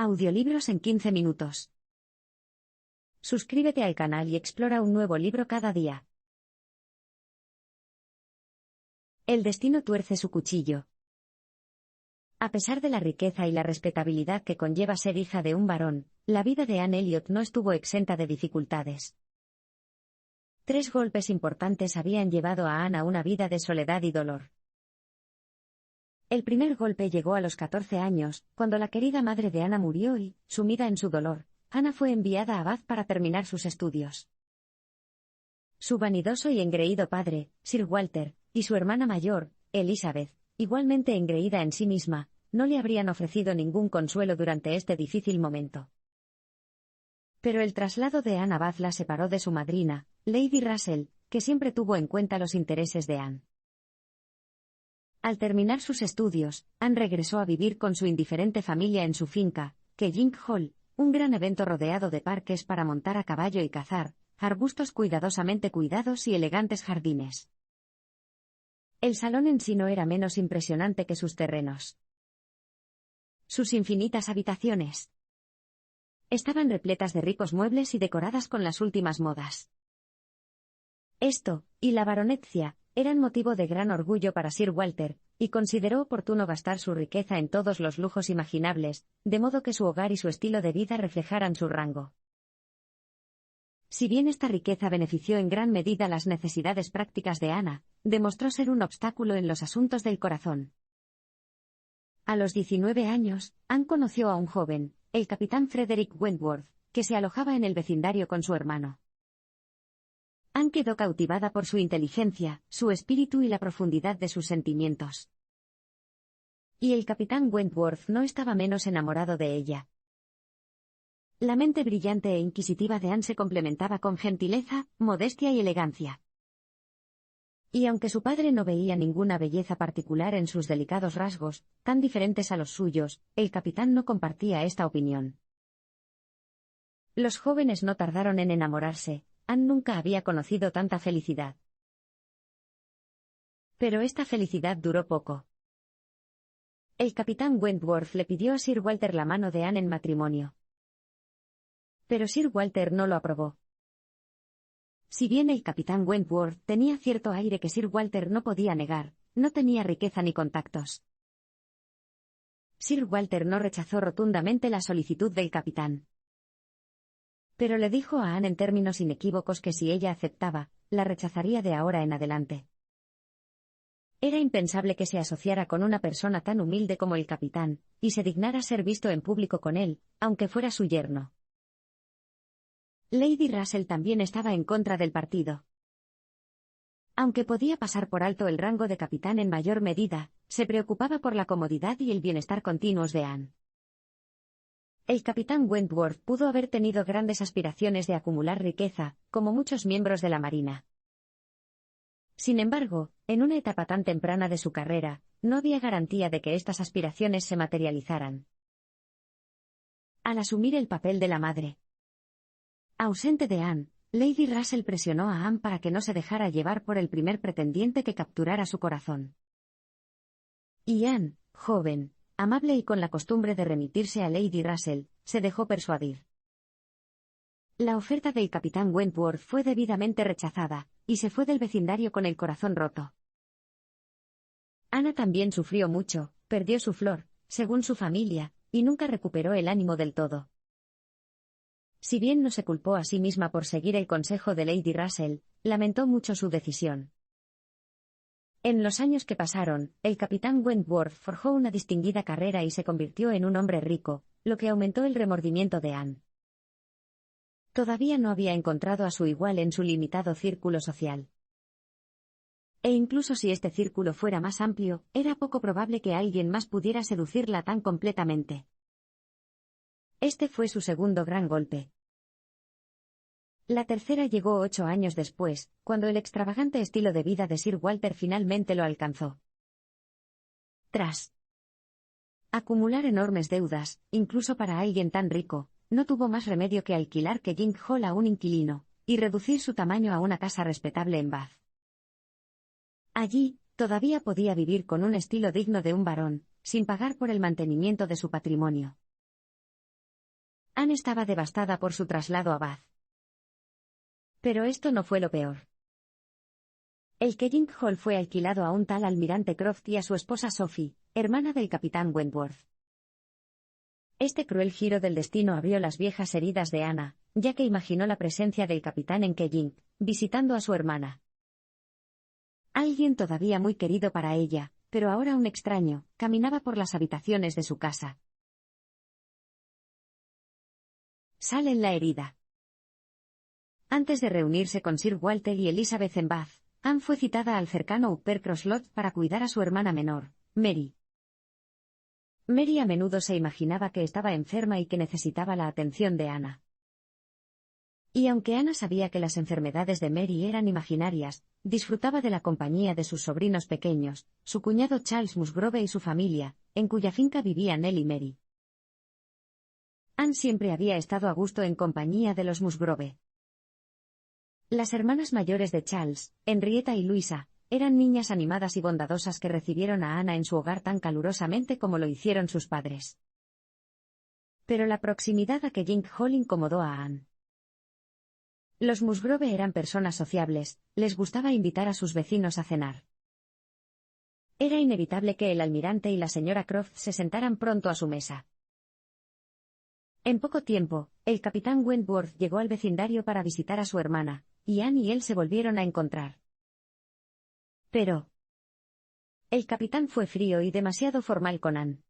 Audiolibros en 15 minutos. Suscríbete al canal y explora un nuevo libro cada día. El destino tuerce su cuchillo. A pesar de la riqueza y la respetabilidad que conlleva ser hija de un varón, la vida de Anne Elliot no estuvo exenta de dificultades. 3 golpes importantes habían llevado a Anne a una vida de soledad y dolor. El primer golpe llegó a los 14 años, cuando la querida madre de Anna murió y, sumida en su dolor, Anna fue enviada a Bath para terminar sus estudios. Su vanidoso y engreído padre, Sir Walter, y su hermana mayor, Elizabeth, igualmente engreída en sí misma, no le habrían ofrecido ningún consuelo durante este difícil momento. Pero el traslado de Anne a Bath la separó de su madrina, Lady Russell, que siempre tuvo en cuenta los intereses de Anne. Al terminar sus estudios, Anne regresó a vivir con su indiferente familia en su finca, Kelling Hall, un gran evento rodeado de parques para montar a caballo y cazar, arbustos cuidadosamente cuidados y elegantes jardines. El salón en sí no era menos impresionante que sus terrenos. Sus infinitas habitaciones estaban repletas de ricos muebles y decoradas con las últimas modas. Esto, y la baronetcia, eran motivo de gran orgullo para Sir Walter, y consideró oportuno gastar su riqueza en todos los lujos imaginables, de modo que su hogar y su estilo de vida reflejaran su rango. Si bien esta riqueza benefició en gran medida las necesidades prácticas de Anna, demostró ser un obstáculo en los asuntos del corazón. A los 19 años, Anne conoció a un joven, el capitán Frederick Wentworth, que se alojaba en el vecindario con su hermano. Anne quedó cautivada por su inteligencia, su espíritu y la profundidad de sus sentimientos. Y el capitán Wentworth no estaba menos enamorado de ella. La mente brillante e inquisitiva de Anne se complementaba con gentileza, modestia y elegancia. Y aunque su padre no veía ninguna belleza particular en sus delicados rasgos, tan diferentes a los suyos, el capitán no compartía esta opinión. Los jóvenes no tardaron en enamorarse. Anne nunca había conocido tanta felicidad. Pero esta felicidad duró poco. El capitán Wentworth le pidió a Sir Walter la mano de Anne en matrimonio. Pero Sir Walter no lo aprobó. Si bien el capitán Wentworth tenía cierto aire que Sir Walter no podía negar, no tenía riqueza ni contactos. Sir Walter no rechazó rotundamente la solicitud del capitán. Pero le dijo a Anne en términos inequívocos que si ella aceptaba, la rechazaría de ahora en adelante. Era impensable que se asociara con una persona tan humilde como el capitán, y se dignara ser visto en público con él, aunque fuera su yerno. Lady Russell también estaba en contra del partido. Aunque podía pasar por alto el rango de capitán en mayor medida, se preocupaba por la comodidad y el bienestar continuos de Anne. El capitán Wentworth pudo haber tenido grandes aspiraciones de acumular riqueza, como muchos miembros de la Marina. Sin embargo, en una etapa tan temprana de su carrera, no había garantía de que estas aspiraciones se materializaran. Al asumir el papel de la madre ausente de Anne, Lady Russell presionó a Anne para que no se dejara llevar por el primer pretendiente que capturara su corazón. Y Anne, joven, amable y con la costumbre de remitirse a Lady Russell, se dejó persuadir. La oferta del capitán Wentworth fue debidamente rechazada, y se fue del vecindario con el corazón roto. Anna también sufrió mucho, perdió su flor, según su familia, y nunca recuperó el ánimo del todo. Si bien no se culpó a sí misma por seguir el consejo de Lady Russell, lamentó mucho su decisión. En los años que pasaron, el capitán Wentworth forjó una distinguida carrera y se convirtió en un hombre rico, lo que aumentó el remordimiento de Anne. Todavía no había encontrado a su igual en su limitado círculo social. E incluso si este círculo fuera más amplio, era poco probable que alguien más pudiera seducirla tan completamente. Este fue su segundo gran golpe. La tercera llegó 8 años después, cuando el extravagante estilo de vida de Sir Walter finalmente lo alcanzó. Tras acumular enormes deudas, incluso para alguien tan rico, no tuvo más remedio que alquilar Kelling Hall a un inquilino, y reducir su tamaño a una casa respetable en Bath. Allí, todavía podía vivir con un estilo digno de un varón, sin pagar por el mantenimiento de su patrimonio. Anne estaba devastada por su traslado a Bath. Pero esto no fue lo peor. El Kelling Hall fue alquilado a un tal almirante Croft y a su esposa Sophie, hermana del capitán Wentworth. Este cruel giro del destino abrió las viejas heridas de Anna, ya que imaginó la presencia del capitán en Kelling, visitando a su hermana. Alguien todavía muy querido para ella, pero ahora un extraño, caminaba por las habitaciones de su casa. Sal en la herida. Antes de reunirse con Sir Walter y Elizabeth en Bath, Anne fue citada al cercano Uppercross Lodge para cuidar a su hermana menor, Mary. Mary a menudo se imaginaba que estaba enferma y que necesitaba la atención de Anna. Y aunque Anna sabía que las enfermedades de Mary eran imaginarias, disfrutaba de la compañía de sus sobrinos pequeños, su cuñado Charles Musgrove y su familia, en cuya finca vivían él y Mary. Anne siempre había estado a gusto en compañía de los Musgrove. Las hermanas mayores de Charles, Henrietta y Luisa, eran niñas animadas y bondadosas que recibieron a Anna en su hogar tan calurosamente como lo hicieron sus padres. Pero la proximidad a Kelling Hall incomodó a Anne. Los Musgrove eran personas sociables, les gustaba invitar a sus vecinos a cenar. Era inevitable que el almirante y la señora Croft se sentaran pronto a su mesa. En poco tiempo, el capitán Wentworth llegó al vecindario para visitar a su hermana, y Anne y él se volvieron a encontrar. Pero el capitán fue frío y demasiado formal con Anne.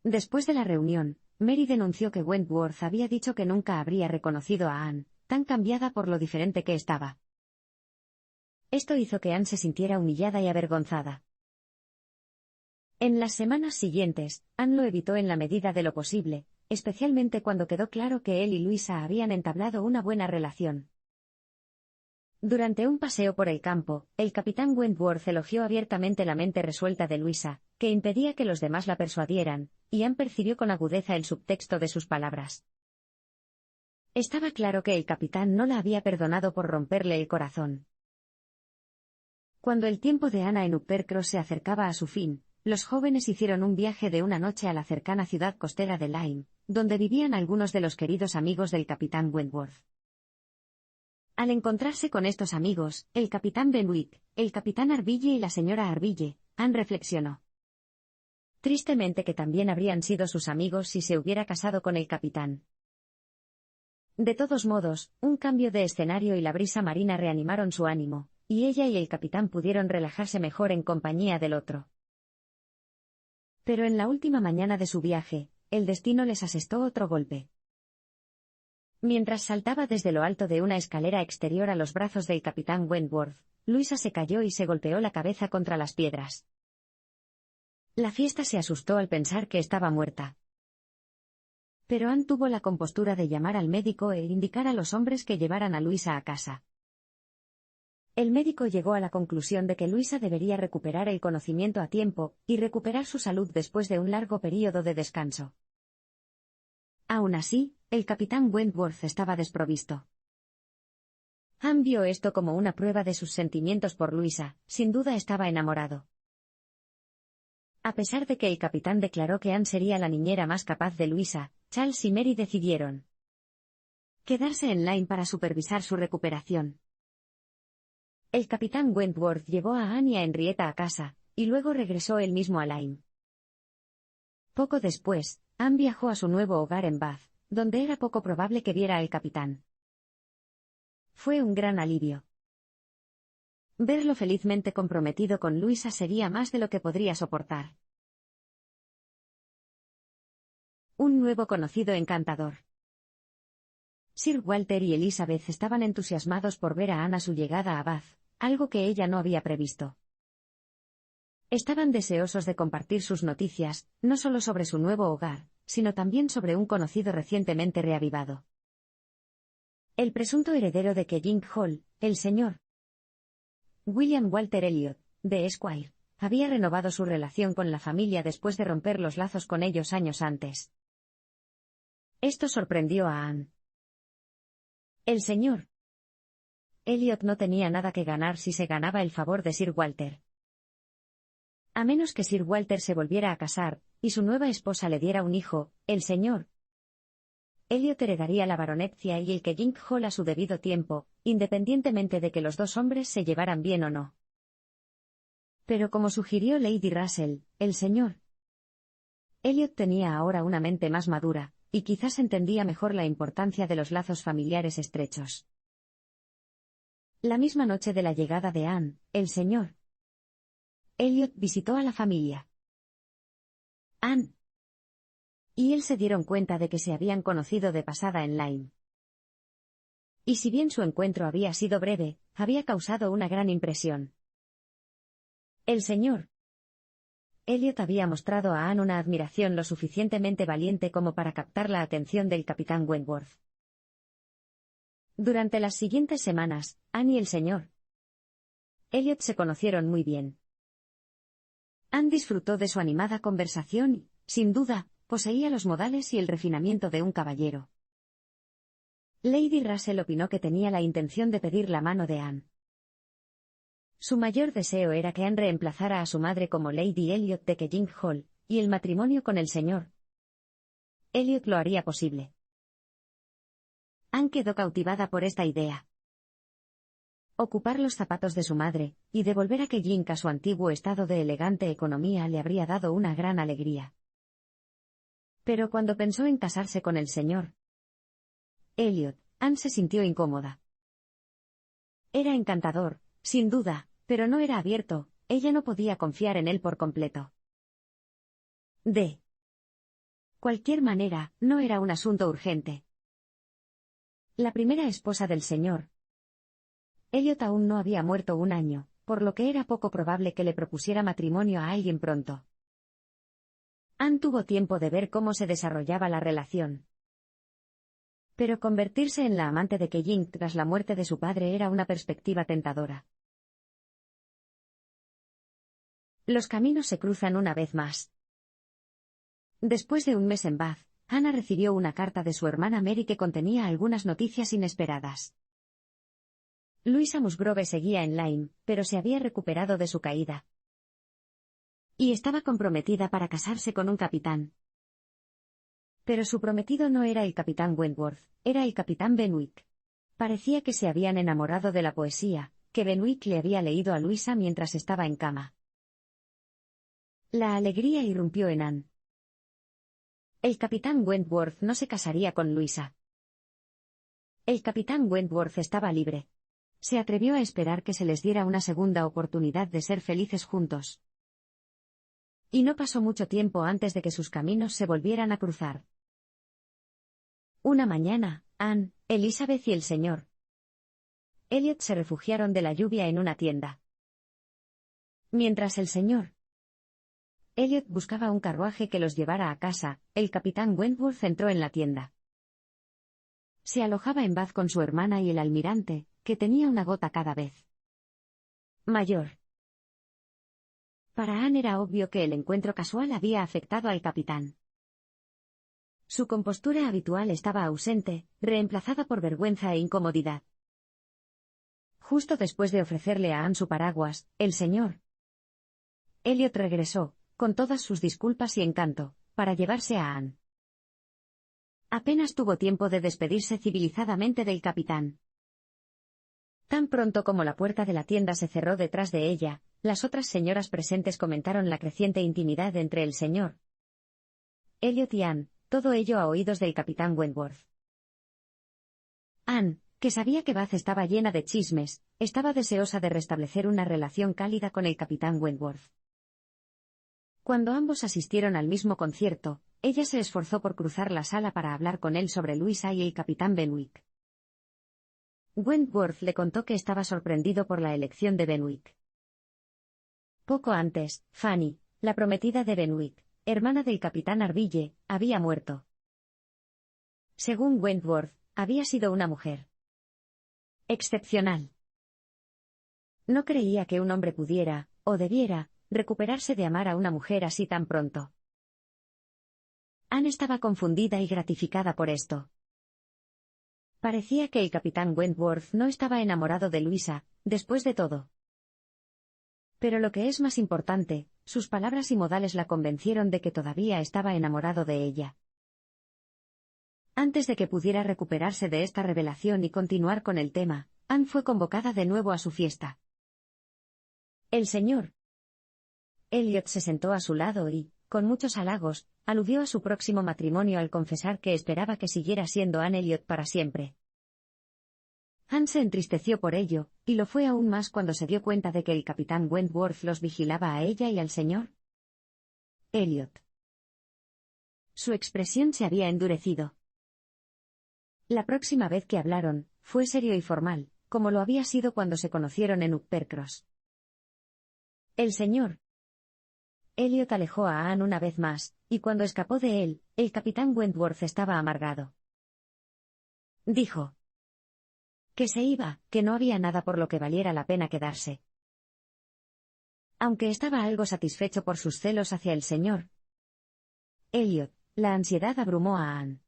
Después de la reunión, Mary denunció que Wentworth había dicho que nunca habría reconocido a Anne, tan cambiada por lo diferente que estaba. Esto hizo que Anne se sintiera humillada y avergonzada. En las semanas siguientes, Anne lo evitó en la medida de lo posible, especialmente cuando quedó claro que él y Luisa habían entablado una buena relación. Durante un paseo por el campo, el capitán Wentworth elogió abiertamente la mente resuelta de Luisa, que impedía que los demás la persuadieran, y Anne percibió con agudeza el subtexto de sus palabras. Estaba claro que el capitán no la había perdonado por romperle el corazón. Cuando el tiempo de Anna en Uppercross se acercaba a su fin, los jóvenes hicieron un viaje de una noche a la cercana ciudad costera de Lyme, donde vivían algunos de los queridos amigos del capitán Wentworth. Al encontrarse con estos amigos, el capitán Benwick, el capitán Arbille y la señora Arbille, Anne reflexionó. Tristemente que también habrían sido sus amigos si se hubiera casado con el capitán. De todos modos, un cambio de escenario y la brisa marina reanimaron su ánimo, y ella y el capitán pudieron relajarse mejor en compañía del otro. Pero en la última mañana de su viaje, el destino les asestó otro golpe. Mientras saltaba desde lo alto de una escalera exterior a los brazos del capitán Wentworth, Luisa se cayó y se golpeó la cabeza contra las piedras. La fiesta se asustó al pensar que estaba muerta. Pero Anne tuvo la compostura de llamar al médico e indicar a los hombres que llevaran a Luisa a casa. El médico llegó a la conclusión de que Luisa debería recuperar el conocimiento a tiempo, y recuperar su salud después de un largo período de descanso. Aún así, el capitán Wentworth estaba desprovisto. Anne vio esto como una prueba de sus sentimientos por Luisa, sin duda estaba enamorado. A pesar de que el capitán declaró que Anne sería la niñera más capaz de Luisa, Charles y Mary decidieron quedarse en Lyme para supervisar su recuperación. El capitán Wentworth llevó a Anne y a Henrietta a casa, y luego regresó él mismo a Lyme. Poco después, Anne viajó a su nuevo hogar en Bath, donde era poco probable que viera al capitán. Fue un gran alivio. Verlo felizmente comprometido con Luisa sería más de lo que podría soportar. Un nuevo conocido encantador. Sir Walter y Elizabeth estaban entusiasmados por ver a Anne a su llegada a Bath, algo que ella no había previsto. Estaban deseosos de compartir sus noticias, no solo sobre su nuevo hogar, sino también sobre un conocido recientemente reavivado. El presunto heredero de Kelling Hall, el señor William Walter Elliot, de Esquire, había renovado su relación con la familia después de romper los lazos con ellos años antes. Esto sorprendió a Anne. El señor Elliot no tenía nada que ganar si se ganaba el favor de Sir Walter. A menos que Sir Walter se volviera a casar, y su nueva esposa le diera un hijo, el señor Elliot heredaría la baronetcia y el Kellynch Hall a su debido tiempo, independientemente de que los dos hombres se llevaran bien o no. Pero como sugirió Lady Russell, el señor Elliot tenía ahora una mente más madura, y quizás entendía mejor la importancia de los lazos familiares estrechos. La misma noche de la llegada de Anne, el señor Elliot visitó a la familia. Anne y él se dieron cuenta de que se habían conocido de pasada en Lyme. Y si bien su encuentro había sido breve, había causado una gran impresión. El señor Elliot había mostrado a Anne una admiración lo suficientemente valiente como para captar la atención del capitán Wentworth. Durante las siguientes semanas, Anne y el señor Elliot se conocieron muy bien. Anne disfrutó de su animada conversación y, sin duda, poseía los modales y el refinamiento de un caballero. Lady Russell opinó que tenía la intención de pedir la mano de Anne. Su mayor deseo era que Anne reemplazara a su madre como Lady Elliot de Kellynch Hall, y el matrimonio con el señor Elliot lo haría posible. Anne quedó cautivada por esta idea. Ocupar los zapatos de su madre, y devolver a Kellynch a su antiguo estado de elegante economía le habría dado una gran alegría. Pero cuando pensó en casarse con el señor Elliot, Anne se sintió incómoda. Era encantador, sin duda, pero no era abierto, ella no podía confiar en él por completo. De cualquier manera, no era un asunto urgente. La primera esposa del señor Elliot aún no había muerto un año, por lo que era poco probable que le propusiera matrimonio a alguien pronto. Anne tuvo tiempo de ver cómo se desarrollaba la relación. Pero convertirse en la amante de Kellynch tras la muerte de su padre era una perspectiva tentadora. Los caminos se cruzan una vez más. Después de un mes en Bath, Anna recibió una carta de su hermana Mary que contenía algunas noticias inesperadas. Louisa Musgrove seguía en Lyme, pero se había recuperado de su caída. Y estaba comprometida para casarse con un capitán. Pero su prometido no era el capitán Wentworth, era el capitán Benwick. Parecía que se habían enamorado de la poesía, que Benwick le había leído a Louisa mientras estaba en cama. La alegría irrumpió en Anne. El capitán Wentworth no se casaría con Louisa. El capitán Wentworth estaba libre. Se atrevió a esperar que se les diera una segunda oportunidad de ser felices juntos. Y no pasó mucho tiempo antes de que sus caminos se volvieran a cruzar. Una mañana, Anne, Elizabeth y el señor Elliot se refugiaron de la lluvia en una tienda. Mientras el señor Elliot buscaba un carruaje que los llevara a casa, el capitán Wentworth entró en la tienda. Se alojaba en Bath con su hermana y el almirante, que tenía una gota cada vez mayor. Para Anne era obvio que el encuentro casual había afectado al capitán. Su compostura habitual estaba ausente, reemplazada por vergüenza e incomodidad. Justo después de ofrecerle a Anne su paraguas, el señor Elliot regresó, con todas sus disculpas y encanto, para llevarse a Anne. Apenas tuvo tiempo de despedirse civilizadamente del capitán. Tan pronto como la puerta de la tienda se cerró detrás de ella, las otras señoras presentes comentaron la creciente intimidad entre el señor Elliot y Anne, todo ello a oídos del capitán Wentworth. Anne, que sabía que Bath estaba llena de chismes, estaba deseosa de restablecer una relación cálida con el capitán Wentworth. Cuando ambos asistieron al mismo concierto, ella se esforzó por cruzar la sala para hablar con él sobre Louisa y el capitán Benwick. Wentworth le contó que estaba sorprendido por la elección de Benwick. Poco antes, Fanny, la prometida de Benwick, hermana del capitán Arbille, había muerto. Según Wentworth, había sido una mujer excepcional. No creía que un hombre pudiera, o debiera, recuperarse de amar a una mujer así tan pronto. Anne estaba confundida y gratificada por esto. Parecía que el capitán Wentworth no estaba enamorado de Louisa, después de todo. Pero lo que es más importante, sus palabras y modales la convencieron de que todavía estaba enamorado de ella. Antes de que pudiera recuperarse de esta revelación y continuar con el tema, Anne fue convocada de nuevo a su fiesta. El señor Elliot se sentó a su lado y, con muchos halagos, aludió a su próximo matrimonio al confesar que esperaba que siguiera siendo Anne Elliot para siempre. Anne se entristeció por ello, y lo fue aún más cuando se dio cuenta de que el capitán Wentworth los vigilaba a ella y al señor Elliot. Su expresión se había endurecido. La próxima vez que hablaron, fue serio y formal, como lo había sido cuando se conocieron en Uppercross. El señor Elliot alejó a Anne una vez más, y cuando escapó de él, el capitán Wentworth estaba amargado. Dijo que se iba, que no había nada por lo que valiera la pena quedarse. Aunque estaba algo satisfecho por sus celos hacia el señor Elliot, la ansiedad abrumó a Anne.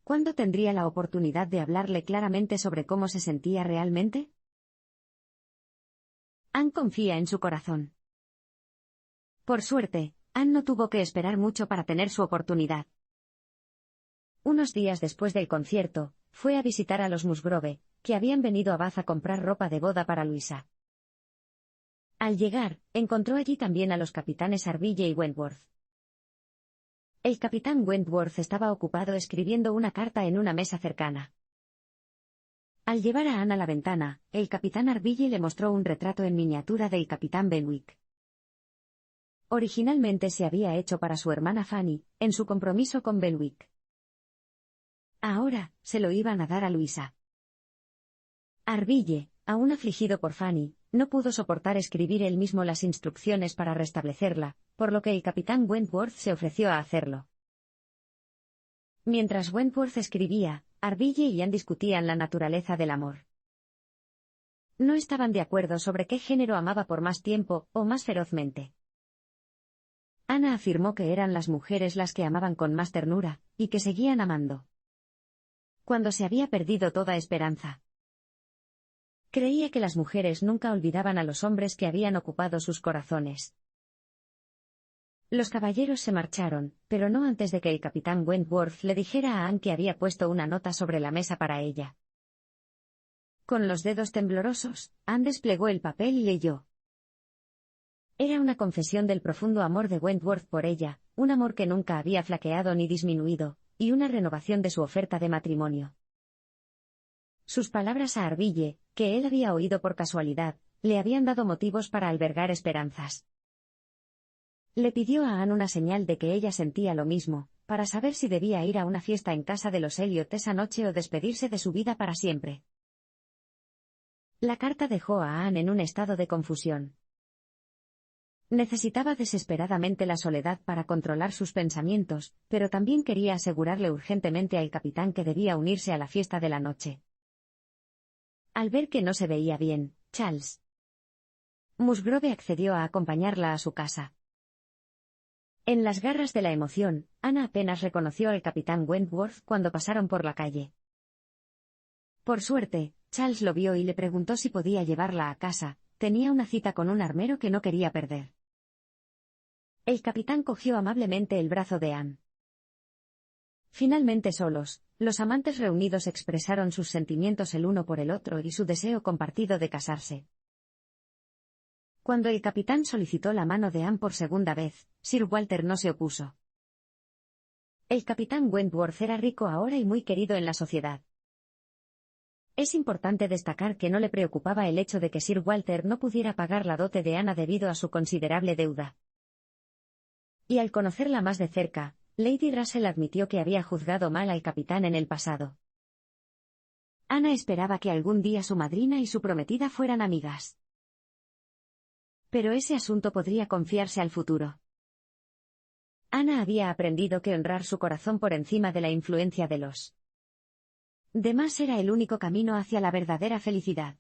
¿Cuándo tendría la oportunidad de hablarle claramente sobre cómo se sentía realmente? Anne confía en su corazón. Por suerte, Anne no tuvo que esperar mucho para tener su oportunidad. Unos días después del concierto, fue a visitar a los Musgrove, que habían venido a Bath a comprar ropa de boda para Luisa. Al llegar, encontró allí también a los capitanes Arbille y Wentworth. El capitán Wentworth estaba ocupado escribiendo una carta en una mesa cercana. Al llevar a Anne a la ventana, el capitán Arbille le mostró un retrato en miniatura del capitán Benwick. Originalmente se había hecho para su hermana Fanny, en su compromiso con Benwick. Ahora, se lo iban a dar a Luisa. Arbille, aún afligido por Fanny, no pudo soportar escribir él mismo las instrucciones para restablecerla, por lo que el capitán Wentworth se ofreció a hacerlo. Mientras Wentworth escribía, Arbille y Anne discutían la naturaleza del amor. No estaban de acuerdo sobre qué género amaba por más tiempo, o más ferozmente. Ana afirmó que eran las mujeres las que amaban con más ternura, y que seguían amando cuando se había perdido toda esperanza. Creía que las mujeres nunca olvidaban a los hombres que habían ocupado sus corazones. Los caballeros se marcharon, pero no antes de que el capitán Wentworth le dijera a Anne que había puesto una nota sobre la mesa para ella. Con los dedos temblorosos, Anne desplegó el papel y leyó. Era una confesión del profundo amor de Wentworth por ella, un amor que nunca había flaqueado ni disminuido, y una renovación de su oferta de matrimonio. Sus palabras a Arbille, que él había oído por casualidad, le habían dado motivos para albergar esperanzas. Le pidió a Anne una señal de que ella sentía lo mismo, para saber si debía ir a una fiesta en casa de los Elliot esa noche o despedirse de su vida para siempre. La carta dejó a Anne en un estado de confusión. Necesitaba desesperadamente la soledad para controlar sus pensamientos, pero también quería asegurarle urgentemente al capitán que debía unirse a la fiesta de la noche. Al ver que no se veía bien, Charles Musgrove accedió a acompañarla a su casa. En las garras de la emoción, Ana apenas reconoció al capitán Wentworth cuando pasaron por la calle. Por suerte, Charles lo vio y le preguntó si podía llevarla a casa, tenía una cita con un armero que no quería perder. El capitán cogió amablemente el brazo de Anne. Finalmente solos, los amantes reunidos expresaron sus sentimientos el uno por el otro y su deseo compartido de casarse. Cuando el capitán solicitó la mano de Anne por segunda vez, Sir Walter no se opuso. El capitán Wentworth era rico ahora y muy querido en la sociedad. Es importante destacar que no le preocupaba el hecho de que Sir Walter no pudiera pagar la dote de Ana debido a su considerable deuda. Y al conocerla más de cerca, Lady Russell admitió que había juzgado mal al capitán en el pasado. Ana esperaba que algún día su madrina y su prometida fueran amigas. Pero ese asunto podría confiarse al futuro. Ana había aprendido que honrar su corazón por encima de la influencia de los demás era el único camino hacia la verdadera felicidad.